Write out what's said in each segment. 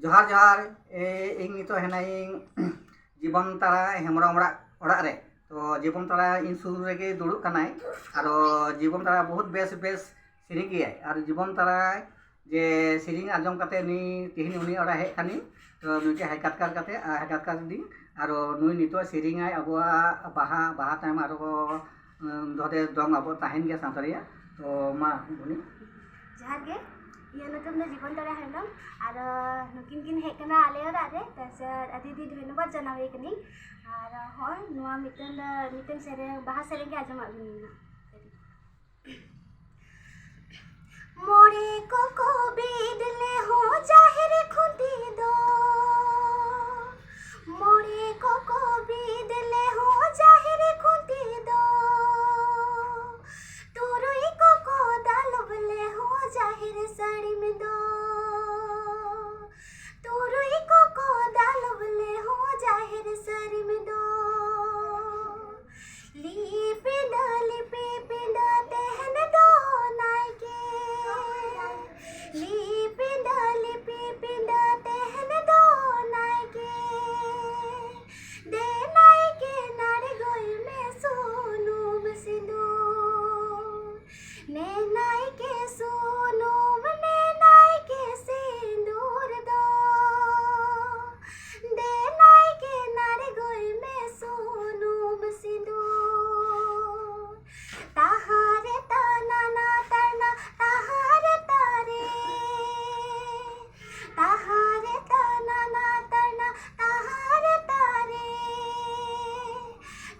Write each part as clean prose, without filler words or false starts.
जोहार जोहार ᱤᱧ ᱱᱤᱛᱚᱜ ᱦᱮᱱᱟᱹᱧ ᱡᱤᱵᱚᱱ ᱛᱟᱨᱟ ᱦᱮᱢᱵᱨᱚᱢ ᱚᱲᱟᱜ ᱨᱮ ᱛᱚ ᱡᱤᱵᱚᱱ ᱛᱟᱨᱟ ᱤᱧ ᱥᱩᱨ ᱨᱮᱜᱮ ᱫᱩᱲᱩᱵ ᱠᱟᱱᱟᱭ ᱟᱨ ᱡᱤᱵᱚᱱ ᱛᱟᱨᱟ बहुत बेस ᱥᱮᱨᱮᱧ ᱜᱮᱭᱟᱭ ᱟᱨ ᱡᱤᱵᱚᱱ ᱛᱟᱨᱟ ᱡᱮ ᱥᱮᱨᱮᱧ ᱟᱸᱡᱚᱢ ᱠᱟᱛᱮ ᱛᱮᱦᱮᱧ ᱩᱱᱤ ᱚᱲᱟᱜ ᱦᱮᱡ ᱠᱟᱹᱱᱟᱹᱧ ᱛᱚ ᱱᱩᱭᱴᱷᱮᱱ ᱦᱮᱡ ᱠᱟᱛᱮ ᱫᱤᱧ ᱟᱨ ᱱᱩᱭ ᱱᱤᱛᱚᱜ ᱥᱮᱨᱮᱧᱟᱭ ᱟᱵᱚᱣᱟᱜ ᱵᱟᱦᱟ ᱛᱟᱭᱚᱢ ᱟᱨᱚ ᱫᱚᱦᱚᱫᱮ ᱫᱚᱝ ᱟᱵᱚ ᱛᱟᱦᱮᱱ ᱜᱮᱭᱟ ᱥᱟᱶᱛᱟ ᱨᱮᱭᱟᱜ ᱛᱚ ᱢᱟ ᱩᱱᱤ ᱡᱚᱦᱟᱨ ᱜᱮ ᱤᱧᱟᱹᱜ ᱧᱩᱛᱩᱢ ᱫᱚ ᱡᱤᱵᱚᱱ ᱛᱟᱨᱟ ᱦᱮᱢᱵᱨᱚᱢ ᱟᱨ ᱱᱩᱠᱤᱱ ᱠᱤᱱ ᱦᱮᱡ ᱠᱟᱱᱟ ᱟᱞᱮ ᱚᱲᱟᱜ ᱨᱮ ᱟᱹᱰᱤ ᱟᱹᱰᱤ ᱫᱷᱚᱱᱱᱚᱵᱟᱫ ᱡᱟᱱᱟᱣᱮ ᱠᱟᱹᱱᱟᱹᱧ ᱟᱨ ᱦᱚᱸᱜᱼᱚᱭ ᱱᱚᱣᱟ ᱢᱤᱫᱴᱮᱱ ᱥᱮᱨᱮᱧ ᱵᱟᱦᱟ ᱥᱮᱨᱮᱧ ᱜᱮ ᱟᱸᱡᱚᱢᱟᱫ ᱵᱤᱱ मोरे को बीद ले हो जाहिर खुदी दो मोरे को बीद ले हो जाहिर खुदी दो तुरुई को दालब ले हो जाहिर साड़ी में दो तुरुई को दालब ले हो जाहिर साड़ी में दो लिपि पिंडा तहन दो नायके लिपि पिंडा तहन दो नायके दे नायके नारे गोई में सोनू बसिंदू ने नायके सोनू ने नायके सिंदूर दो दे नायके नारे गोई में सोनू बसिंदू ताहारे ताना ना तरना ताहारे तारे ताहारे ताना ना तरना ताहारे तारे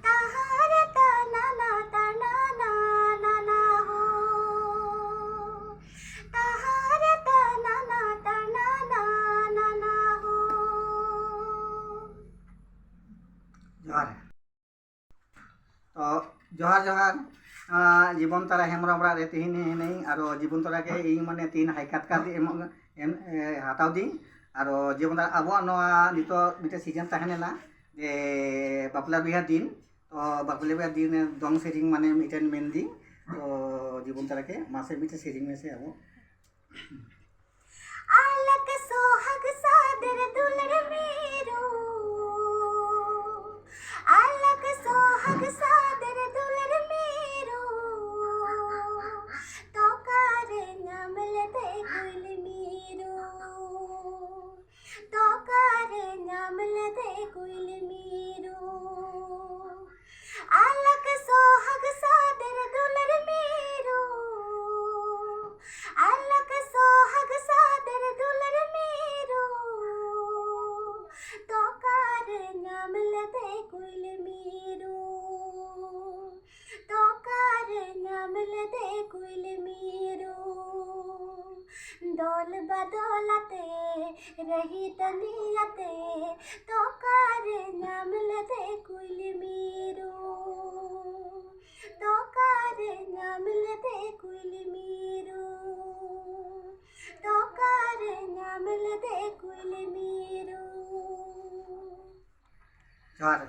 ताहारे ताना ना तरना ना ना ना हो ताहारे ताना ना तरना ना ना ना हो जोहार तो जोहार जोहार जीवन तारा हेमब्रम रे तेहन हेनाई और जीवन तारा के इन माने तीन हाईकाट का हताव दी और जीवन तारा अब नितो मिटे सीजन तहनेना जे बापला बिहा दिन तो बापला बिहा दिन दंग सेरिंग माने मिटेन मेन दिन तो जीवन तारा के मासे मिटे सेरिंग में से अब आलक सोहग सादर दुलर मेरो आलक सोहग सादर दुलर मेरो तो कारे नामल दे गुल मेरो तो कारे नामल दे गुल मेरो आलक सोहग सादर दुलर मेरो आलक सोहग सादर दुलर मेरो तो कार नामल दे गुल मेरो तो कार नामल दे गुल मेरो दौल बदौलते रही तनियते तो कार नामल दे गुल मेरो तो कार नामल दे गुल मेरो तो कार नामल दे गुल मेरो जोहार